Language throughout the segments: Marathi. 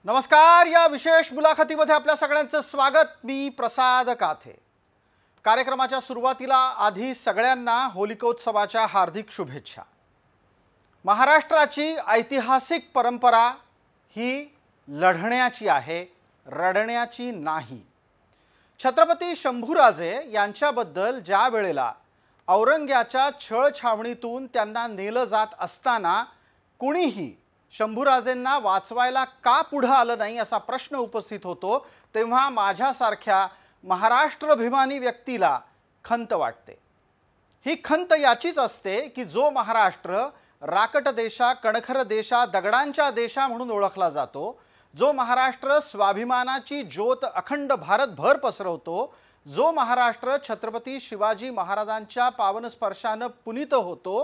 नमस्कार। या विशेष मुलाखतीमध्ये आपल्या सगळ्यांचं स्वागत। मी प्रसाद काथे। कार्यक्रमाच्या सुरुवातीला आधी सगळ्यांना होलिकोत्सवाच्या हार्दिक शुभेच्छा। महाराष्ट्राची ऐतिहासिक परंपरा ही लढण्याची आहे, रडण्याची नाही। छत्रपती शंभूराजे यांच्याबद्दल ज्या वेळेला औरंग्याच्या छळछावणीतून त्यांना नेलं जात असताना कुणीही शंभूराजेंना वाचवायला का पुढे आलं नाही असा प्रश्न उपस्थित होतो, तेव्हा माझ्यासारख्या महाराष्ट्राभिमानी व्यक्तीला खंत वाटते। ही खंत याचीच असते की जो महाराष्ट्र राकट देशा, कणखर देशा, दगडांच्या देशा म्हणून ओळखला जातो, जो महाराष्ट्र स्वाभिमानाची ज्योत अखंड भारतभर पसरवतो, जो महाराष्ट्र छत्रपती शिवाजी महाराजांच्या पावन स्पर्शाने पुनीत होतो,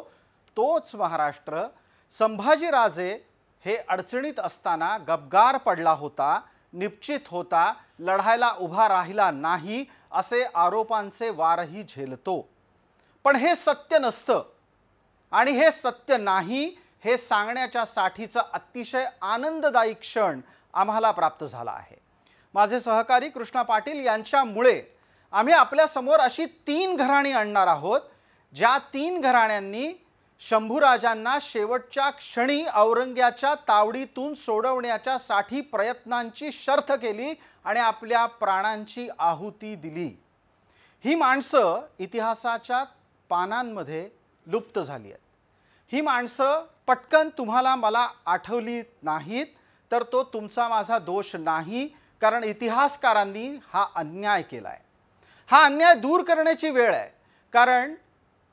तोच महाराष्ट्र संभाजीराजे हे अडचणीत असताना गबगार पडला होता, निश्चित होता, लढायला उभा राहिला नाही असे आरोपांचे वारही झेलतो। पण हे सत्य नसतं आणि हे सत्य नाही हे सांगण्याच्या साठीचा अतिशय आनंददायी क्षण आम्हाला प्राप्त झाला आहे। माझे सहकारी कृष्णा पाटील यांच्यामुळे आम्ही आपल्या समोर अशी 3 घराणी आणणार आहोत, ज्या 3 घराण्यांनी शंभूराजांना शेवटच्या क्षणी औरंग्याच्या तावडीतून सोडवण्याच्या साठी प्रयत्नांची शर्थ केली आणि आपल्या प्राणांची आहुती दिली। ही माणसं इतिहासाच्या पानांमध्ये लुप्त झाली आहेत। ही माणसं पटकन तुम्हाला मला आठवली नाहीत तर तो तुमचा माझा दोष नाही, कारण इतिहासकारांनी हा अन्याय केलाय। हा अन्याय दूर करण्याची वेळ आहे, कारण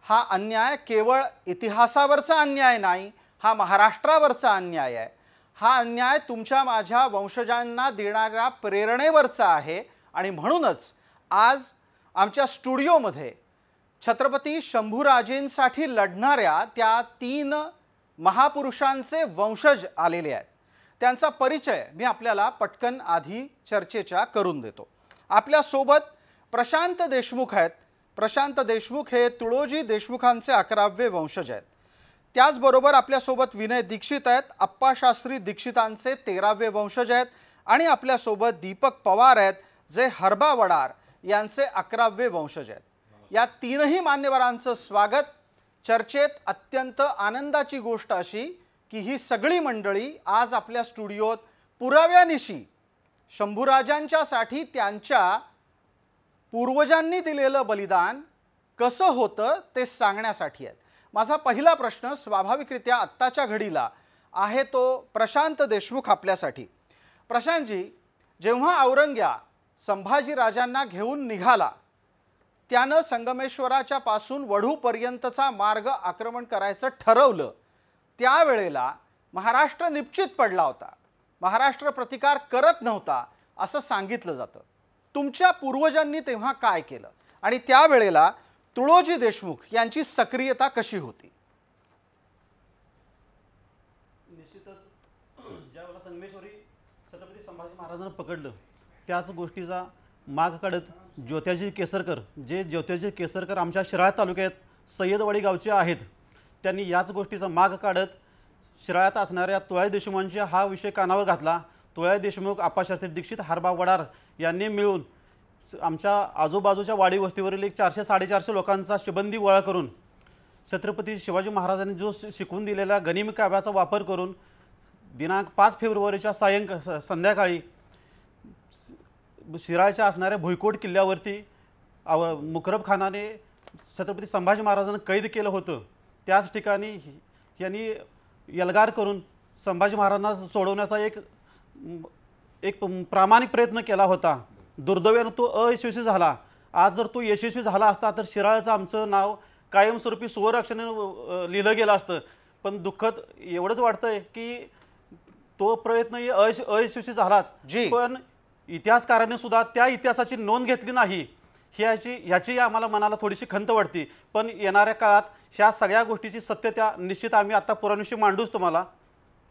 हा अन्याय केवळ इतिहासावरचा अन्याय नाही, हा महाराष्ट्रावरचा अन्याय आहे। हा अन्याय तुमच्या माझ्या वंशजांना देणाऱ्या प्रेरणेवरचा आहे आणि म्हणूनच आज आमच्या स्टुडिओमध्ये छत्रपती शंभूराजेंसाठी लढणाऱ्या त्या 3 महापुरुषांचे वंशज आलेले आहेत। त्यांचा परिचय मी आपल्याला पटकन आधी चर्चेच्या करून देतो। आपल्या सोबत प्रशांत देशमुख आहेत। प्रशांत देशमुख हे तुळोजी देशमुखांचे 11वे वंशज आहेत। त्याचबरोबर आपल्यासोबत विनय दीक्षित आहेत, अप्पाशास्त्री दीक्षितांचे 13वे वंशज आहेत आणि आपल्यासोबत दीपक पवार आहेत, जे हरबा वडार यांचे 11वे वंशज आहेत। या 3ही मान्यवरांचं स्वागत। चर्चेत अत्यंत आनंदाची गोष्ट अशी की ही सगळी मंडळी आज आपल्या स्टुडिओत पुराव्यानिशी शंभूराजांच्यासाठी त्यांच्या पूर्वजांनी दिलेलं बलिदान कसं होतं ते सांगण्यासाठी आहेत। माझा पहिला प्रश्न स्वाभाविकरित्या आत्ताच्या घडीला आहे तो प्रशांत देशमुख आपल्यासाठी। प्रशांतजी, जेव्हा औरंग्या संभाजीराजांना घेऊन निघाला, त्यानं संगमेश्वराच्या पासून वढूपर्यंतचा मार्ग आक्रमण करायचं ठरवलं, त्यावेळेला महाराष्ट्र निश्चित पडला होता, महाराष्ट्र प्रतिकार करत नव्हता असं सांगितलं जातं। तुमच्या पूर्वजांनी तेव्हा काय केलं आणि त्यावेळेला तुळोजी देशमुख यांची सक्रियता कशी होती? निश्चितच ज्यावेळेला संगमेश्वरी छत्रपती संभाजी महाराजांना पकडलं, त्याच गोष्टीचा माग काढत ज्योत्याजी केसरकर, जे ज्योत्याजी केसरकर आमच्या शिराळा तालुक्यात सय्यदवाडी गावचे आहेत, त्यांनी याच गोष्टीचा माग काढत शिराळ्यात असणाऱ्या तुळाई देशमुखांचा हा विषय कानावर घातला। तुळाई देशमुख, अप्पाशास्त्री दीक्षित, हरबा वडार यांनी मिळून आमच्या आजूबाजूच्या वाडी वस्तीवरील एक 400-450 लोकांचा शिबंदी गोळा करून छत्रपती शिवाजी महाराजांनी जो शिकवून दिलेल्या गनिमी काव्याचा वापर करून दिनांक 5 फेब्रुवारीच्या संध्याकाळी शिराळ्याच्या असणाऱ्या भुईकोट किल्ल्यावरती मुकरब खानाने छत्रपती संभाजी महाराजांना कैद केलं होतं। त्याच ठिकाणी यांनी एल्गार करून संभाजी महाराजांना सोडवण्याचा एक प्रामाणिक प्रयत्न केला होता। दुर्दैवाने तो अयशस्वी झाला। आज जर तो यशस्वी झाला असता तर शिराळ्याचं आमचं नाव कायमस्वरूपी सुवर्ण अक्षराने लिहिलं गेलं असतं। पण दुःखद एवढंच वाटतंय की तो प्रयत्न अयशस्वी झालाच, पण इतिहासकारांनी सुद्धा त्या इतिहासाची नोंद घेतली नाही। ह्याची आम्हाला मनाला थोडीशी खंत वाटते। पण येणाऱ्या काळात ह्या सगळ्या गोष्टीची सत्यता निश्चित आम्ही आता पुराव्यानिशी मांडूच तुम्हाला।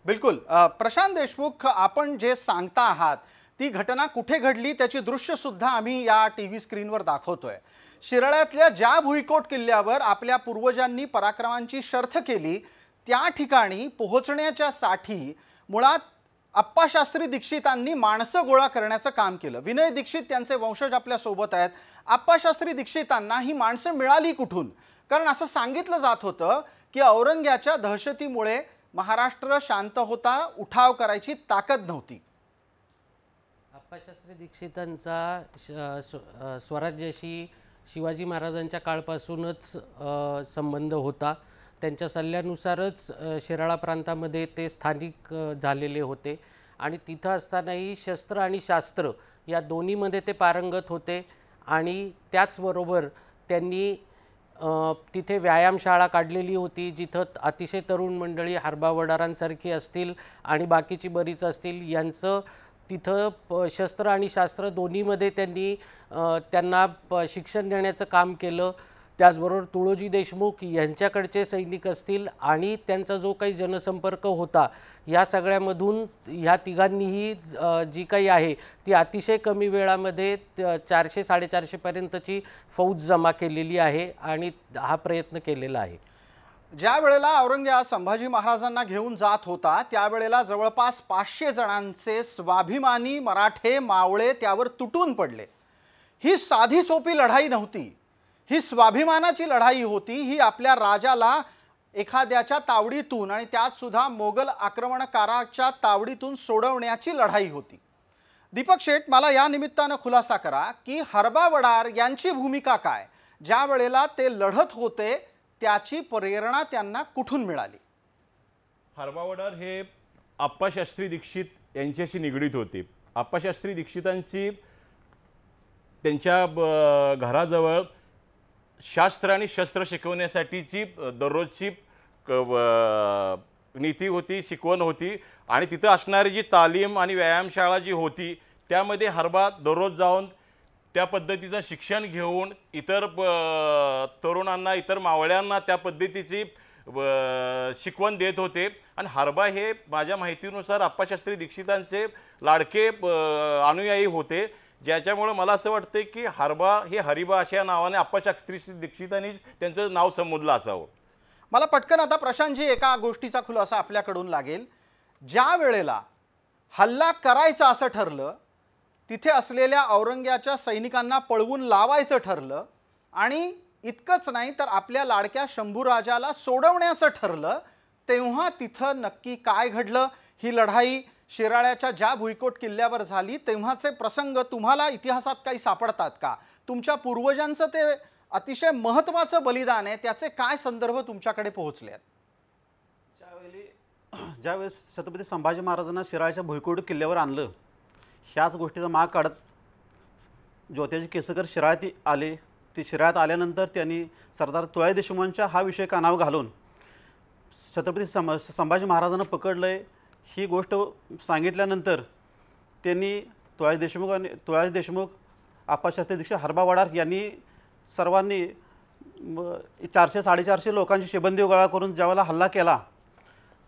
बिलकुल। प्रशांत देशमुख, आपण जे सांगता आहात ती घटना कुठे घडली त्याची दृश्य सुद्धा आम्ही या टीव्ही स्क्रीनवर दाखवतोय। शिराळ्यातल्या ज्या भुईकोट किल्ल्यावर आपल्या पूर्वजांनी पराक्रमांची शर्थ केली, त्या ठिकाणी पोहोचण्याच्या साठी मुळात आप्पाशास्त्री दीक्षितांनी माणसं गोळा करण्याचं काम केलं. विनय दीक्षित त्यांचे वंशज आपल्या सोबत आहेत. आप्पाशास्त्री दीक्षितांना ही माणसं मिळाली कुठून? कारण असं सांगितलं जात होतं की औरंग्याच्या दहशतीमुळे महाराष्ट्र शांत होता, उठाव करायची ताकद नव्हती. आप्पाशास्त्री दीक्षितांचा स्वराज्याशी शिवाजी महाराजांच्या काळपासूनच संबंध होता. त्यांच्या सल्ल्यानुसारच शिराळा प्रांतामध्ये ते स्थानिक झालेले होते आणि तिथं असतानाही शस्त्र आणि शास्त्र या दोन्हीमध्ये ते पारंगत होते. आणि त्याचबरोबर त्यांनी तिथे व्यायामशाळा काढलेली होती, जिथं अतिशय तरुण मंडळी हरबा वडारांसारखी असतील आणि बाकीची बरीच असतील, यांचं तिथं शस्त्र आणि शास्त्र दोन्हीमध्ये त्यांनी त्यांना शिक्षण देण्याचं काम केलं. त्याचबरोबर तुळोजी देशमुख यांच्याकडचे सैनिक असतील आणि त्यांचा जो काही जनसंपर्क होता, या सगळ्यामधून ह्या तिघांनीही जी काही आहे ती अतिशय कमी वेळामध्ये 400-450 पर्यंतची फौज जमा केलेली आहे आणि हा प्रयत्न केलेला आहे. ज्या वेळेला औरंग्या संभाजी महाराजांना घेऊन जात होता त्यावेळेला जवळपास 500 जणांचे स्वाभिमानी मराठे मावळे त्यावर तुटून पडले. ही साधी सोपी लढाई नव्हती, ही स्वाभिमानाची लढाई होती. ही आपल्या राजाला एखाद्याच्या तावडीतून आणि त्यात सुद्धा मोगल आक्रमणकाराच्या तावडीतून सोडवण्याची लढाई होती. दीपक शेठ, मला या निमित्तानं खुलासा करा की हरबा वडार यांची भूमिका काय? ज्या वेळेला ते लढत होते त्याची प्रेरणा त्यांना कुठून मिळाली? हरबा वडार हे आप्पाशास्त्री दीक्षित यांच्याशी निगडीत होते. आप्पाशास्त्री दीक्षितांची त्यांच्या घराजवळ शास्त्र आणि शस्त्र शिकवण्यासाठीची दररोजची नीती होती, शिकवण होती आणि तिथं असणारी जी तालीम आणि व्यायामशाळा जी होती त्यामध्ये हरबा दररोज जाऊन त्या पद्धतीचं शिक्षण घेऊन इतर तरुणांना, इतर मावळ्यांना त्या पद्धतीची शिकवण देत होते. आणि हरबा हे माझ्या माहितीनुसार आप्पाशास्त्री दीक्षितांचे लाडके अनुयायी होते, ज्याच्यामुळे मला असं वाटतं की हरबा हे हरिबा अशा नावाने आप्पाशास्त्री दीक्षितांनीच त्यांचं नाव संबोधलं असावं. मला पटकन आता प्रशांतजी एका गोष्टीचा खुलासा आपल्याकडून लागेल. ज्या वेळेला हल्ला करायचा असं ठरलं, तिथे असलेल्या औरंग्याच्या सैनिकांना पळवून लावायचं ठरलं आणि इतकंच नाही तर आपल्या लाडक्या शंभूराजाला सोडवण्याचं ठरलं, तेव्हा तिथं नक्की काय घडलं? ही लढाई शिराळ्याच्या ज्या भुईकोट किल्ल्यावर झाली तेव्हाचे प्रसंग तुम्हाला इतिहासात काही सापडतात का? तुमच्या पूर्वजांचं ते अतिशय महत्त्वाचं बलिदान आहे, त्याचे काय संदर्भ तुमच्याकडे पोहोचले आहेत? ज्यावेळेस छत्रपती संभाजी महाराजांना शिराळ्याच्या भुईकोट किल्ल्यावर आणलं, ह्याच गोष्टीचा माग काढत ज्योत्याजी केसकर शिराळ्यात आले. ते शिराळ्यात आल्यानंतर त्यांनी सरदार तुळाजी देशमुखांच्या हा विषय कानावर घालून छत्रपती संभाजी महाराजांना पकडलंय ही गोष्ट सांगितल्यानंतर त्यांनी तुळाजी देशमुख आप्पाशास्त्री दीक्षित, हरबा वडार यांनी सर्वांनी 400-450 लोकांची शिबंदी गोळा करून ज्यावेळेला हल्ला केला,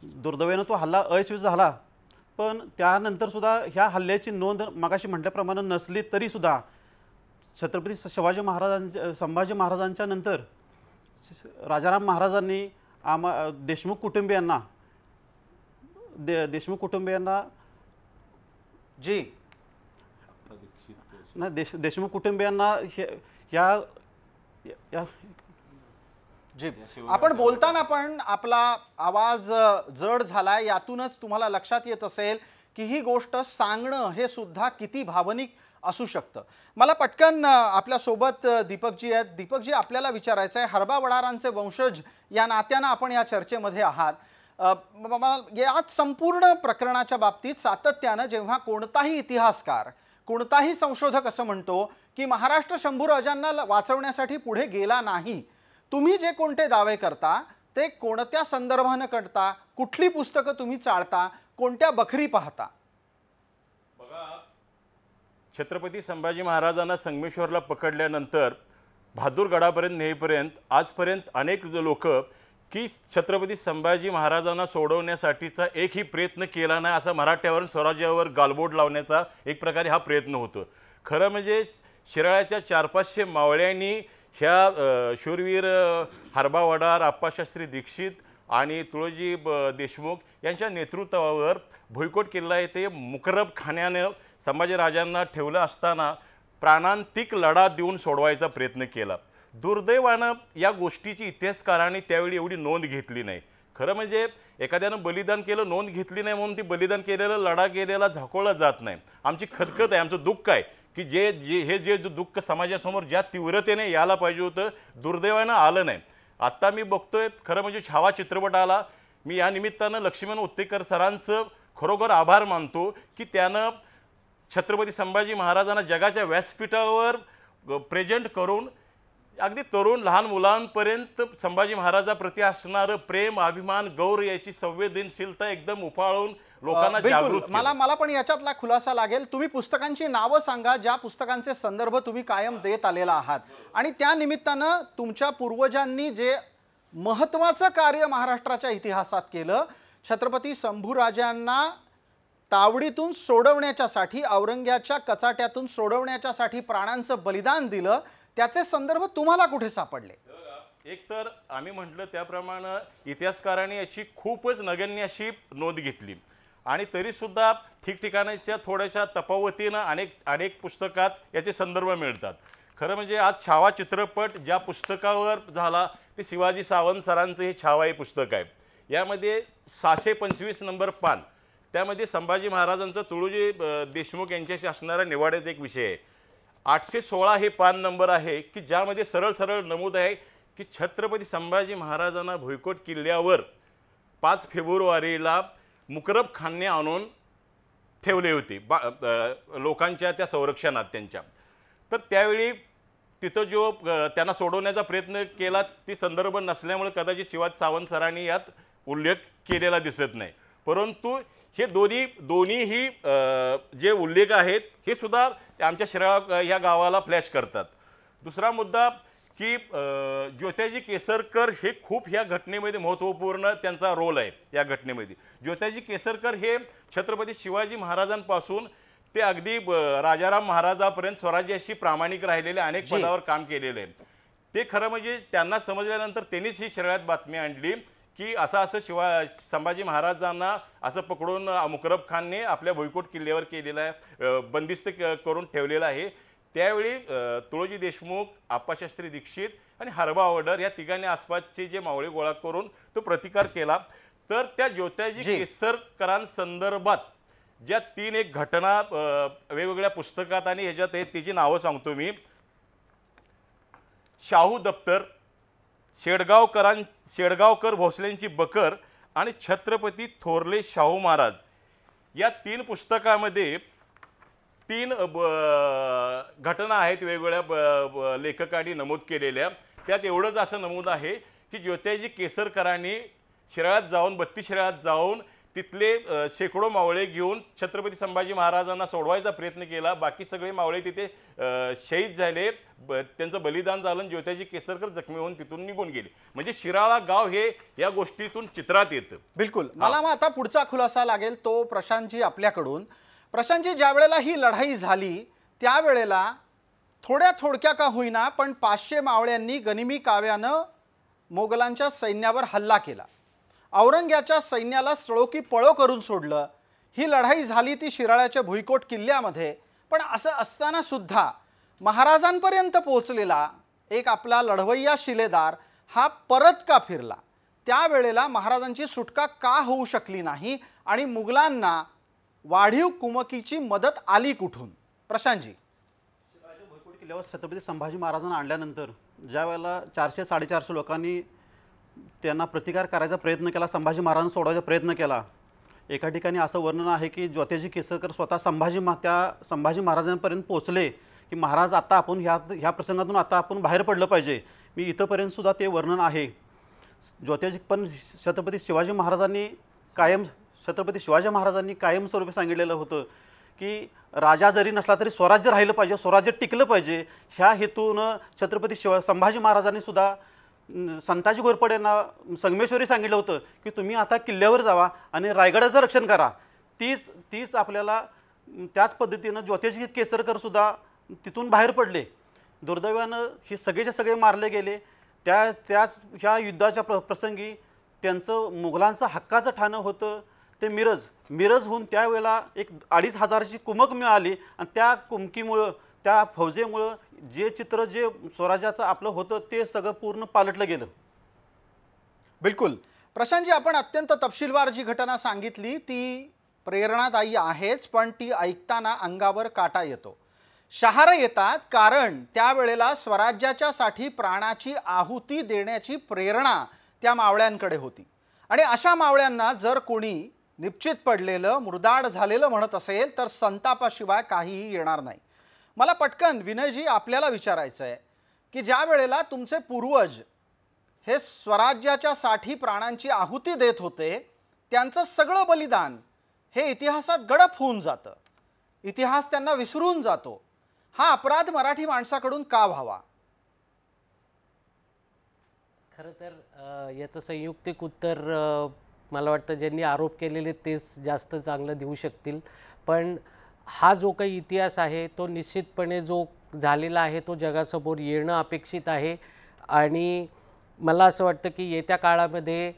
दुर्दैवानं तो हल्ला अयशस्वी झाला. पण त्यानंतर सुद्धा ह्या हल्ल्याची नोंद मगाशी म्हटल्याप्रमाणे नसली तरीसुद्धा छत्रपती संभाजी महाराजांच्या नंतर राजाराम महाराजांनी देशमुख कुटुंबियांना देशमुख कुटुंबियांना जी आपण बोलताना पण आपला आवाज जड झालाय, यातूनच तुम्हाला लक्षात येत असेल की ही गोष्ट सांगणं हे सुद्धा किती भावनिक असू शकतं. मला पटकन आपल्या सोबत दीपकजी आहेत. दीपकजी, आपल्याला विचारायचं आहे, हरबा वडारांचे वंशज या नात्यानं आपण या चर्चेमध्ये आहात. या संपूर्ण प्रकरणाच्या बाबतीत सातत्यानं जेव्हा कोणताही इतिहासकार, कोणताही संशोधक असं म्हणतो की महाराष्ट्र शंभूराजांना वाचवण्यासाठी पुढे गेला नाही, तुम्ही जे कोणते दावे करता ते कोणत्या संदर्भाने करता? कुठली पुस्तकं तुम्ही चाळता? कोणत्या बखरी पाहता? बघा, छत्रपती संभाजी महाराजांना संगमेश्वरला पकडल्यानंतर बहादूरगडापर्यंत नेईपर्यंत आजपर्यंत अनेक लोक की छत्रपती संभाजी महाराजांना सोडवण्यासाठीचा एकही प्रयत्न केला नाही, असा मराठ्यावर स्वराज्यावर गालबोट लावण्याचा एक प्रकारे हा प्रयत्न होतो. खरं म्हणजे शिराळ्याच्या 400-500 मावळ्यांनी ह्या शूरवीर हरबा वडार, आप्पाशास्त्री दीक्षित आणि तुळोजी देशमुख यांच्या नेतृत्वावर भुईकोट किल्ला येथे मुकरब खाण्यानं संभाजीराजांना ठेवलं असताना प्राणांतिक लढा देऊन सोडवायचा प्रयत्न केला. दुर्दैवानं या गोष्टीची इतिहासकारांनी त्यावेळी एवढी नोंद घेतली नाही. खरं म्हणजे एखाद्यानं बलिदान केलं, नोंद घेतली नाही म्हणून ती बलिदान केलेलं, लढा केलेला झाकोळला जात नाही. आमची खदखद आहे, आमचं दुःख आहे की जे दुःख समाजासमोर ज्या तीव्रतेने यायला पाहिजे होतं दुर्दैवानं आलं नाही. आत्ता मी बघतोय खरं म्हणजे छावा चित्रपट आला. मी या निमित्तानं लक्ष्मण उत्तेकर सरांचं खरोखर आभार मानतो की त्यानं छत्रपती संभाजी महाराजांना जगाच्या व्यासपीठावर प्रेझेंट करून अगदी तरुण लहान मुलांपर्यंत संभाजी महाराजाप्रती असणारं प्रेम, अभिमान, गौरव याची संवेदनशीलता एकदम उफाळून लोकांना जागृत केलं. मला पण याच्यातला खुलासा लागेल. तुम्ही पुस्तकांची नावं सांगा ज्या पुस्तकांचे संदर्भ तुम्ही कायम देत आलेला आहात आणि त्या निमित्तानं तुमच्या पूर्वजांनी जे महत्त्वाचं कार्य महाराष्ट्राच्या इतिहासात केलं, छत्रपती शंभूराजांना तावडीतून सोडवण्याच्यासाठी, औरंग्याच्या कचाट्यातून सोडवण्याच्यासाठी प्राणांचं बलिदान दिलं, त्याचे संदर्भ तुम्हाला कुठे सापडले? एक तर आम्ही म्हटलं त्याप्रमाणे इतिहासकारांनी याची खूपच नगण्य अशी नोंद घेतली आणि तरीसुद्धा ठिकठिकाणच्या थोड्याशा तफावतीनं अनेक पुस्तकात याचे संदर्भ मिळतात. खरं म्हणजे आज छावा चित्रपट ज्या पुस्तकावर झाला ते शिवाजी सावंत सरांचं हे छावा हे पुस्तक आहे. यामध्ये 625 नंबर पान, त्यामध्ये संभाजी महाराजांचं तुळोजी देशमुख यांच्याशी असणारा निवाड्याचा एक विषय आहे. 816 हे पान नंबर आहे की ज्यामध्ये सरळ सरळ नमूद आहे की छत्रपती संभाजी महाराजांना भुईकोट किल्ल्यावर 5 फेब्रुवारीला मुकरब खान्ने आणून ठेवले होते लोकांच्या त्या संरक्षणात त्यांच्या. तर त्यावेळी तिथं जो त्यांना सोडवण्याचा प्रयत्न केला ती संदर्भ नसल्यामुळे कदाचित शिवाजी सावंत सरांनी यात उल्लेख केलेला दिसत नाही. परंतु हे दोन्हीही जे उल्लेख आहेत हे सुद्धा आमच्या शिराळा या गावाला फ्लॅश करतात. दुसरा मुद्दा की ज्योत्याजी केसरकर हे खूप ह्या घटनेमध्ये महत्त्वपूर्ण त्यांचा रोल आहे. या घटनेमध्ये ज्योत्याजी केसरकर हे छत्रपती शिवाजी महाराजांपासून ते अगदी राजाराम महाराजापर्यंत स्वराज्याशी प्रामाणिक राहिलेले, अनेक पदावर काम केलेले आहे. ते खरं म्हणजे त्यांना समजल्यानंतर त्यांनीच ही शिराळ्यात बातमी आणली की असं संभाजी महाराजांना असं पकडून मुकरब खानने आपल्या भुईकोट किल्ल्यावर केलेला आहे, बंदिस्त करून ठेवलेला आहे. त्यावेळी तुळोजी देशमुख, आप्पाशास्त्री दीक्षित आणि हरबा ऑर्डर या तिघांनी आसपासचे जे मावळे गोळा करून तो प्रतिकार केला. तर त्या ज्योत्याजी केसरकरांसंदर्भात ज्या 3 एक घटना वेगवेगळ्या पुस्तकात आणि ह्याच्यात आहेत त्याची नावं सांगतो मी. शाहू दप्तर, शेडगावकर भोसलेंची बकर आणि छत्रपती थोरले शाहू महाराज या 3 पुस्तकामध्ये 3 घटना आहेत वेगवेगळ्या लेखकांनी नमूद केलेल्या. त्यात एवढंच असं नमूद आहे की ज्योत्याजी केसरकरांनी शिराळ्यात जाऊन 32 शिराळ्यात जाऊन तिथले शेकडो मावळे घेऊन छत्रपती संभाजी महाराजांना सोडवायचा प्रयत्न केला. बाकी सगळे मावळे तिथे शहीद झाले, त्यांचं बलिदान झालं. ज्योत्याजी केसरकर जखमी होऊन तिथून निघून गेले. म्हणजे शिराळा गाव हे या गोष्टीतून चित्रात येतं. बिलकुल. मला मग आता पुढचा खुलासा लागेल तो प्रशांतजी आपल्याकडून. प्रशांतजी, ज्या वेळेला ही लढाई झाली त्यावेळेला थोडक्या का होईना पण 500 मावळ्यांनी गनिमी काव्यानं मोगलांच्या सैन्यावर हल्ला केला. औरंग्याच्या सैन्याला सळोकी पळो करून सोडलं. ही लढाई झाली ती शिराळ्याच्या भुईकोट किल्ल्यामध्ये. पण असं असताना सुद्धा महाराजांपर्यंत पोहोचलेला एक आपला लढवय्या शिलेदार हा परत का फिरला? त्यावेळेला महाराजांची सुटका का होऊ शकली नाही आणि मुघलांना वाढीव कुमकीची मदत आली कुठून? प्रशांतजी. भुईकोट किल्ल्यावर छत्रपती संभाजी महाराजांना आणल्यानंतर ज्या वेळेला 400-450 लोकांनी त्यांना प्रतिकार करायचा प्रयत्न केला, संभाजी महाराजांना सोडवायचा प्रयत्न केला. एका ठिकाणी असं वर्णन आहे की ज्योत्याजी केसरकर स्वतः संभाजी महाराजांपर्यंत पोहोचले की महाराज आता आपण ह्या प्रसंगातून आता आपण बाहेर पडलं पाहिजे. मी इथंपर्यंत सुद्धा ते वर्णन आहे. ज्योत्याजी पण छत्रपती शिवाजी महाराजांनी कायमस्वरूपी सांगितलेलं होतं की राजा जरी नसला तरी स्वराज्य राहिलं पाहिजे, स्वराज्य टिकलं पाहिजे. ह्या हेतून छत्रपती संभाजी महाराजांनी सुद्धा संताजी घोरपडेंना संगमेश्वरी सांगितलं होतं की तुम्ही आता किल्ल्यावर जावा आणि रायगडाचं रक्षण करा. तीच आपल्याला त्याच पद्धतीनं ज्योत्याजी केसरकर सुद्धा तिथून बाहेर पडले. दुर्दैवानं हे सगळेचे सगळे मारले गेले. ह्या युद्धाच्या प्रसंगी त्यांचं मुघलांचं हक्काचं ठाणं होतं ते मिरजहून त्यावेळेला एक 2500ची कुमक मिळाली आणि त्या कुमकीमुळं त्या फौजेमुळं जे चित्र जे स्वराज्याचं आपलं होतं ते सगळं पूर्ण पालटलं गेलं. बिलकुल प्रशांतजी, आपण अत्यंत तपशीलवार जी घटना सांगितली ती प्रेरणादायी आहेच, पण ती ऐकताना अंगावर काटा येतो, शहारं येतात, कारण त्यावेळेला स्वराज्याच्यासाठी प्राणाची आहुती देण्याची प्रेरणा त्या मावळ्यांकडे होती. आणि अशा मावळ्यांना जर कोणी निश्चित पडलेलं मुरदाड झालेलं म्हणत असेल तर संतापाशिवाय काहीही येणार नाही. मला पटकन विनयजी आपल्याला विचारायचं आहे की ज्या वेळेला तुमचे पूर्वज हे स्वराज्याच्या साठी प्राणांची आहुती देत होते, त्यांचं सगळं बलिदान हे इतिहासात गडप होऊन जातं, इतिहास त्यांना विसरून जातो. हा अपराध मराठी माणसाकडून का व्हावा? खरं तर याचं संयुक्तिक उत्तर मला वाटतं ज्यांनी आरोप केलेले तेच जास्त चांगलं देऊ शकतील. पण हा जो काही इतिहास आहे तो निश्चितपणे जो झालेला आहे तो जगासमोर येणं अपेक्षित आहे. आणि मला असं वाटतं की येत्या काळामध्ये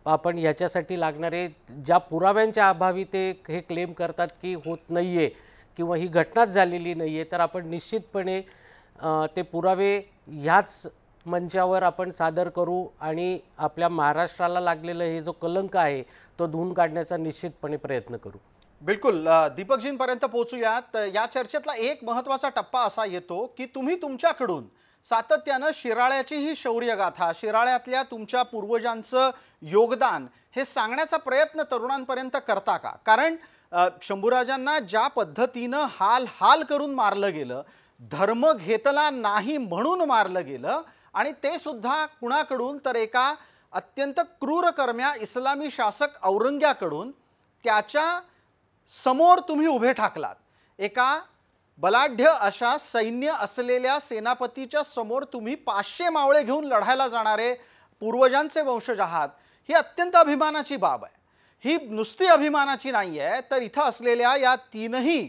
आपण याच्यासाठी लागणारे ज्या पुराव्यांच्या अभावी ते हे क्लेम करतात की होत नाही आहे किंवा ही घटनाच झालेली नाही आहे, तर आपण निश्चितपणे ते पुरावे ह्याच मंचावर आपण सादर करू आणि आपल्या महाराष्ट्राला लागलेलं हे जो कलंक आहे तो धुवून काढण्याचा निश्चितपणे प्रयत्न करू. बिलकुल दीपकजींपर्यंत पोहोचूयात. या चर्चेतला एक महत्त्वाचा टप्पा असा येतो की तुम्ही तुमच्याकडून सातत्यानं शिराळ्याची ही शौर्यगाथा, शिराळ्यातल्या तुमच्या पूर्वजांचं योगदान हे सांगण्याचा प्रयत्न तरुणांपर्यंत करता का? कारण शंभूराजांना ज्या पद्धतीनं हाल करून मारलं गेलं, धर्म घेतला नाही म्हणून मारलं गेलं, आणि ते सुद्धा कुणाकडून तर एका अत्यंत क्रूरकर्म्या इस्लामी शासक औरंग्याकडून, त्याच्या समोर तुम्ही उभे ठाकलात. एका बलाढ्य अशा सैन्य असलेल्या सेनापतीच्या समोर तुम्ही 500 मावळे घेऊन लढायला जाणारे पूर्वजांचे वंशज आहात. ही अत्यंत अभिमानाची बाब आहे. ही नुसती अभिमानाची नाही आहे, तर इथं असलेल्या या तीनही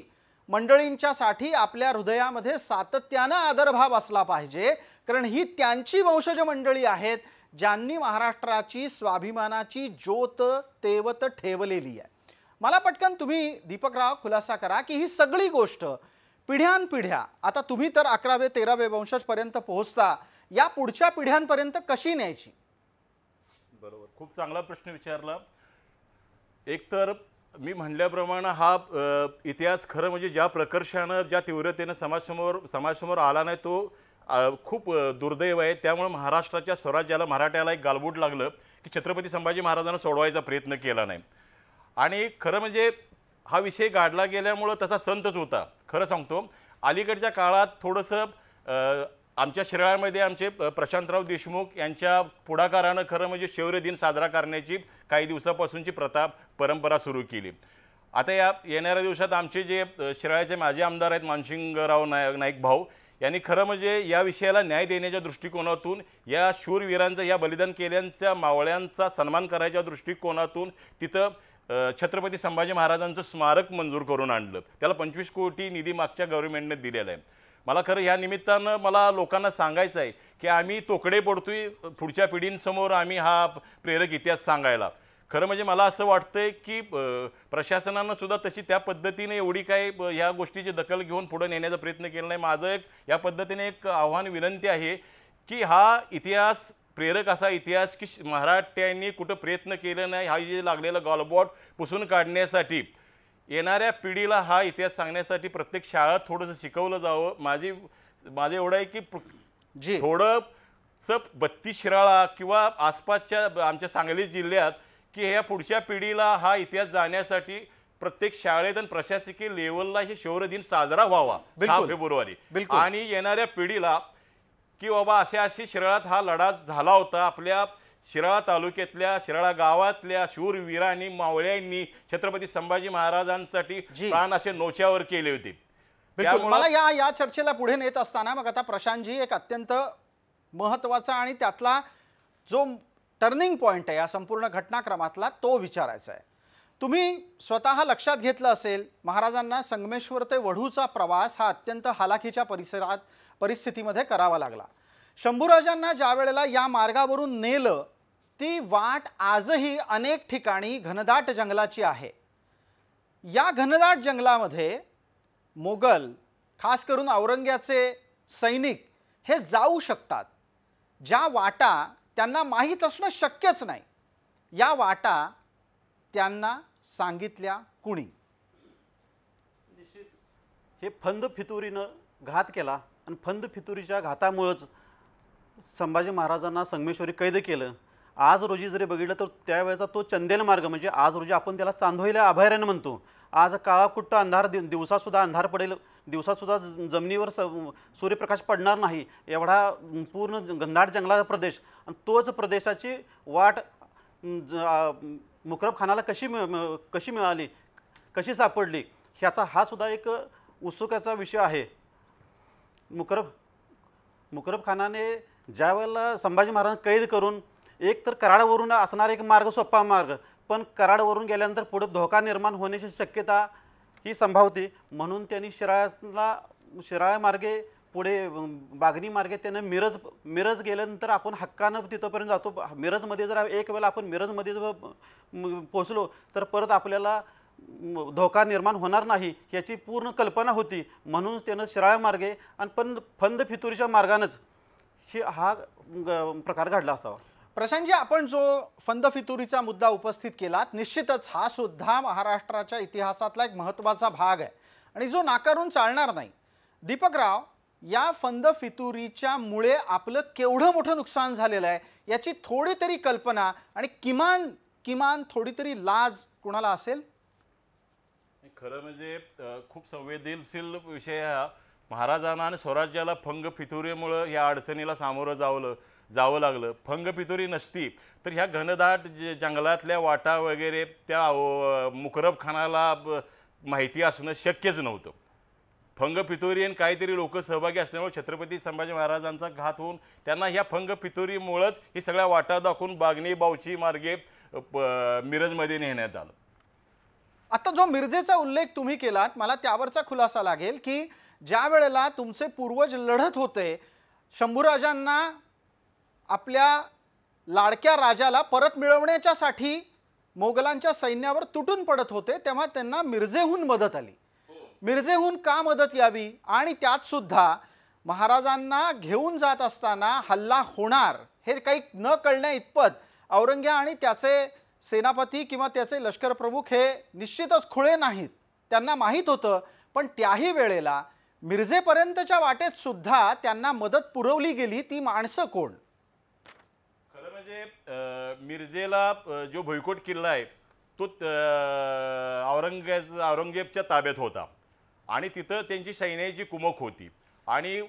मंडळींच्यासाठी आपल्या हृदयामध्ये सातत्यानं आदरभाव असला पाहिजे, कारण ही त्यांची वंशज मंडळी आहेत ज्यांनी महाराष्ट्राची स्वाभिमानाची ज्योत तेवत ठेवलेली आहे. मला पटकन तुम्ही दीपकराव खुलासा करा की ही सगळी गोष्ट पिढ्यानपिढ्या, आता तुम्ही तर 11वे 13वे वंशजपर्यंत पोहोचता, या पुढच्या पिढ्यांपर्यंत कशी न्यायची? बरोबर, खूप चांगला प्रश्न विचारला. एक तर मी म्हणल्याप्रमाणे हा इतिहास खरं म्हणजे ज्या प्रकर्षानं ज्या तीव्रतेनं समाजसमोर आला नाही तो खूप दुर्दैव आहे. त्यामुळे महाराष्ट्राच्या स्वराज्याला, मराठ्याला एक गालबोट लागलं की छत्रपती संभाजी महाराजांना सोडवायचा प्रयत्न केला नाही. आणि खरं म्हणजे हा विषय गाडला गेल्यामुळं तसा संतच होता. खरं सांगतो, अलीकडच्या काळात थोडंसं आमच्या शिराळ्यामध्ये आमचे प्रशांतराव देशमुख यांच्या पुढाकारानं खरं म्हणजे शौर्य दिन साजरा करण्याची काही दिवसापासूनची परंपरा सुरू केली. आता या येणाऱ्या दिवसात आमचे जे शिराळ्याचे माजी आमदार आहेत मानसिंगराव नाईक भाऊ यांनी खरं म्हणजे या विषयाला न्याय देण्याच्या दृष्टिकोनातून, या शूरवीरांचा, या बलिदान केल्यांच्या मावळ्यांचा सन्मान करायच्या दृष्टिकोनातून तिथं छत्रपती संभाजी महाराजांचं स्मारक मंजूर करून आणलं. त्याला 25 कोटी निधी मागच्या गव्हर्नमेंटने दिलेला आहे. मला खरं ह्या निमित्तानं मला लोकांना सांगायचं आहे की आम्ही तोकडे पडतोय पुढच्या पिढींसमोर आम्ही हा प्रेरक इतिहास सांगायला. खरं म्हणजे मला असं वाटतंय की प्रशासनानं सुद्धा तशी त्या पद्धतीने एवढी काय ह्या गोष्टीची दखल घेऊन पुढे नेण्याचा प्रयत्न केला नाही. माझं एक या पद्धतीने एक आव्हान विनंती आहे की हा इतिहास, प्रेरक असा इतिहास की मराठ्यांनी कुठं प्रयत्न केले नाही, हा जे लागलेला गालबोट पुसून काढण्यासाठी येणाऱ्या पिढीला हा इतिहास सांगण्यासाठी प्रत्येक शाळेत थोडंसं शिकवलं जावं. माझं एवढं आहे की थोडंसं 32 शिराळा किंवा आसपासच्या आमच्या सांगली जिल्ह्यात की ह्या पुढच्या पिढीला हा इतिहास जाण्यासाठी प्रत्येक शाळेत आणि प्रशासकीय लेवलला हे शौर्य दिन साजरा व्हावा 6 फेब्रुवारी. आणि येणाऱ्या पिढीला की बाबा अशी शिराळ्यात हा लढा झाला होता, आपल्या शिराळा तालुक्यातल्या शिराळा गावातल्या शूरवीरांनी मावळ्यांनी छत्रपती संभाजी महाराजांसाठी प्राण असे नोच्यावर केले होते. मला या चर्चेला पुढे नेत असताना मग आता प्रशांतजी एक अत्यंत महत्त्वाचा आणि त्यातला जो टर्निंग पॉइंट आहे या संपूर्ण घटनाक्रमातला तो विचारायचा आहे. तुम्ही स्वतः लक्षात घेतलं असेल, महाराजांना संगमेश्वर ते वढूचा प्रवास हा अत्यंत हालाखीच्या परिस्थितीमध्ये करावा लागला. शंभूराजांना ज्या वेळेला या मार्गावरून नेलं ती वाट आजही अनेक ठिकाणी घनदाट जंगलाची आहे। या घनदाट जंगलामध्ये मोगल, खास करून औरंग्याचे सैनिक हे जाऊ शकतात। ज्या वाटा त्यांना माहीत असणं शक्यच नाही, या वाटा त्यांना सांगितल्या कुणी? हे फंद फितुरीनं घात केला आणि फंद फितुरीच्या घातामुळेच संभाजी महाराजांना संगमेश्वरी कैद केलं। आज रोजी जरी बघितलं तर त्यावेळेचा तो चंदेल मार्ग, म्हणजे आज रोजी आपण त्याला चांदोईला अभयारण्य म्हणतो। आज काळाकुट्ट अंधार, दिवसासुद्धा अंधार पडेल, दिवसासुद्धा जमिनीवर सूर्यप्रकाश पडणार नाही, एवढा पूर्ण घनदाट जंगलाचा प्रदेश। आणि तोच प्रदेशाची वाट मुकरब खानाला कशी मिळाली, कशी सापडली, ह्याचा हा सुद्धा एक उत्सुकाचा विषय आहे। मुकरब खानाने ज्या वेळेला संभाजी महाराजांना कैद करून एक तर कराडवरून असणारा एक मार्ग, सोपा मार्ग, पण कराडवरून गेल्यानंतर पुढे धोका निर्माण होण्याची शक्यता ही संभावते, म्हणून त्यांनी शिराळा मार्गे पुढे बागनी मार्गे त्यानं मिरज गेल्यानंतर आपण हक्कानं तिथंपर्यंत जातो। मिरजमध्ये जर एक वेळेला आपण मिरजमध्ये जर पोचलो तर परत आपल्याला धोका निर्माण होणार नाही याची पूर्ण कल्पना होती, म्हणून त्यानं शिराळा मार्गे आणि पण फंद फितुरीच्या मार्गानंच हा प्रकार घडला असावा। प्रशांतजी, आपण जो फंद फितुरीचा मुद्दा उपस्थित केलात, निश्चितच हा सुद्धा महाराष्ट्राच्या इतिहासातला एक महत्त्वाचा भाग आहे आणि जो नाकारून चालणार नाही। दीपकराव, या फंद फितुरीच्या मुळे आपलं केवढं मोठं नुकसान झालेलं आहे याची थोडी तरी कल्पना आणि किमान थोडी तरी लाज कुणाला असेल? खरं म्हणजे खूप संवेदनशील विषय हा। महाराजांना आणि स्वराज्याला फंग फितुरीमुळे या अडचणीला सामोरं जावं लागलं। फंग फितुरी नसती तर ह्या घनदाट जंगलातल्या वाटा वगैरे त्या मुकरब खानाला माहिती असणं शक्यच नव्हतं। फंग फितुरी आणि काहीतरी लोक सहभागी असल्यामुळे छत्रपती संभाजी महाराजांचा घात होऊन त्यांना ह्या फंग फितुरीमुळेच ही सगळ्या वाटा दाखवून बागनी बावची मार्गे मिरजमध्ये नेण्यात आलं। आता जो मिरजेचा उल्लेख तुम्ही केलात, मला त्यावरचा खुलासा लागेल की ज्या वेळेला तुमचे पूर्वज लढत होते, शंभूराजांना आपल्या लाडक्या राजाला परत मिळवण्याच्यासाठी मोगलांच्या सैन्यावर तुटून पडत होते, तेव्हा त्यांना मिरजेहून मदत आली। मिरजेहून का मदत यावी आणि त्यात सुद्धा महाराजांना घेऊन जात असताना हल्ला होणार हे काही न कळण्या इतपत औरंग्या आणि त्याचे सेनापती किंवा त्याचे लष्कर प्रमुख हे निश्चितच खुळे नाहीत, त्यांना माहीत होतं। पण त्याही वेळेला मिरजेपर्यंतच्या वाटेत सुद्धा त्यांना मदत पुरवली गेली, ती माणसं कोण? खरं म्हणजे मिरजेला जो भुईकोट किल्ला आहे तो औरंगजेबच्या ताब्यात होता आणि तिथं त्यांची सैन्याची कुमक होती। आणि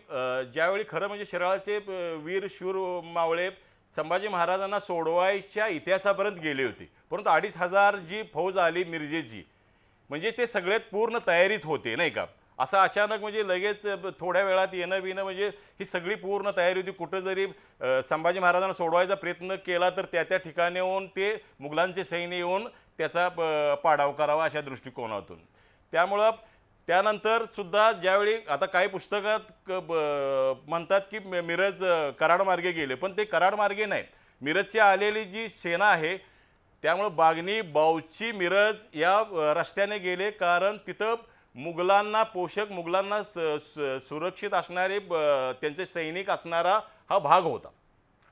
ज्यावेळी खरं म्हणजे शिराळाचे वीर शूर मावळे संभाजी महाराजांना सोडवायच्या इतिहासापर्यंत गेले होते, परंतु 2500 जी फौज आली मिरजेची, म्हणजे ते सगळ्यात पूर्ण तयारीत होते नाही का। असं अचानक म्हणजे लगेच थोड्या वेळात येणं बिणं म्हणजे ही सगळी पूर्ण तयारी होती। कुठं जरी संभाजी महाराजांना सोडवायचा प्रयत्न केला तर त्या ठिकाणी येऊन ते मुघलांचे सैन्य येऊन त्याचा पाडाव करावा अशा दृष्टिकोनातून। त्यामुळं त्यानंतर सुद्धा ज्यावेळी आता काही पुस्तकात म्हणतात की मिरज कराड मार्गे गेले, पण ते कराड मार्गे नाही, मिरजची आलेली जी सेना आहे त्यामुळे बागनी बावची मिरज या रस्त्याने गेले, कारण तिथं मुघलांना पोषक, मुघलांना सुरक्षित असणारे त्यांचे सैनिक असणारा हा भाग होता।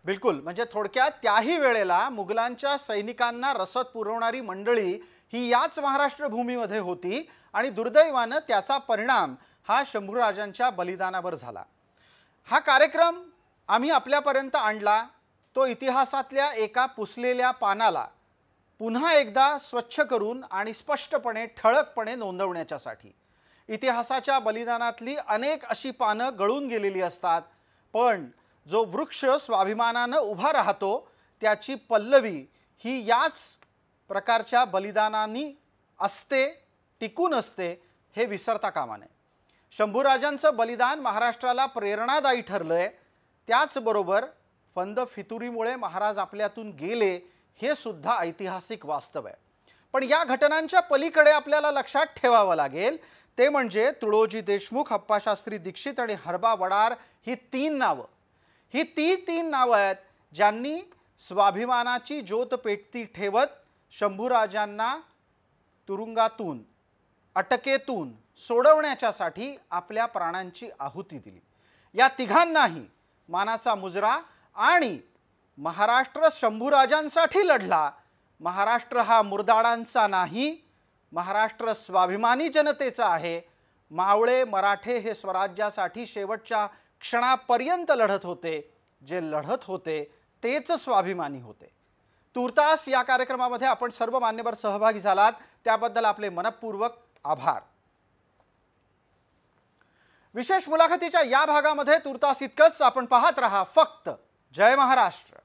बिलकुल, म्हणजे थोडक्यात त्याही वेळेला मुघलांच्या सैनिकांना रसद पुरवणारी मंडळी ही याच महाराष्ट्र भूमीमध्ये होती आणि दुर्दैवानं त्याचा परिणाम हा शंभूराजांच्या बलिदानावर झाला। हा कार्यक्रम आम्ही आपल्यापर्यंत आणला तो इतिहासातल्या एका पुसलेल्या पानाला पुन्हा एकदा स्वच्छ करून आणि स्पष्टपणे ठळकपणे नोंदवण्याच्यासाठी। इतिहासाच्या बलिदानातली अनेक अशी पानं गळून गेलेली असतात, पण जो वृक्ष स्वाभिमानानं उभा राहतो त्याची पल्लवी ही याच प्रकारच्या बलिदानांनी असते, टिकून असते, हे विसरता कामा नये। शंभूराजांचं बलिदान महाराष्ट्राला प्रेरणादायी ठरलंय, त्याचबरोबर फंद फितुरीमुळे महाराज आपल्यातून गेले हे सुद्धा ऐतिहासिक वास्तव आहे। पण या घटनांच्या पलीकडे आपल्याला लक्षात ठेवावं लागेल ते म्हणजे तुळोजी देशमुख, अप्पाशास्त्री दीक्षित आणि हरबा वडार ही तीन नावं आहेत ज्यांनी स्वाभिमानाची ज्योत पेटती ठेवत शंभूराजांना तुरुंगातून अटकेतून सोडवण्याच्यासाठी आपल्या प्राणांची आहुती दिली। या तिघांनाही मानाचा मुजरा आणि महाराष्ट्र शंभूराजांसाठी लढला। महाराष्ट्र हा मुरदाडांचा नाही, महाराष्ट्र स्वाभिमानी जनतेचा आहे। मावळे मराठे हे स्वराज्यासाठी शेवटच्या क्षणापर्यंत लढत होते। जे लढत होते तेच स्वाभिमानी होते। तूर्तास या कार्यक्रमामध्ये आपण सर्व मान्यवर सहभागी झालात त्याबद्दल आपले मनपूर्वक आभार। विशेष मुलाखतीच्या या भागामध्ये तूर्तास इतकंच। आपण पाहत रहा फक्त जय महाराष्ट्र।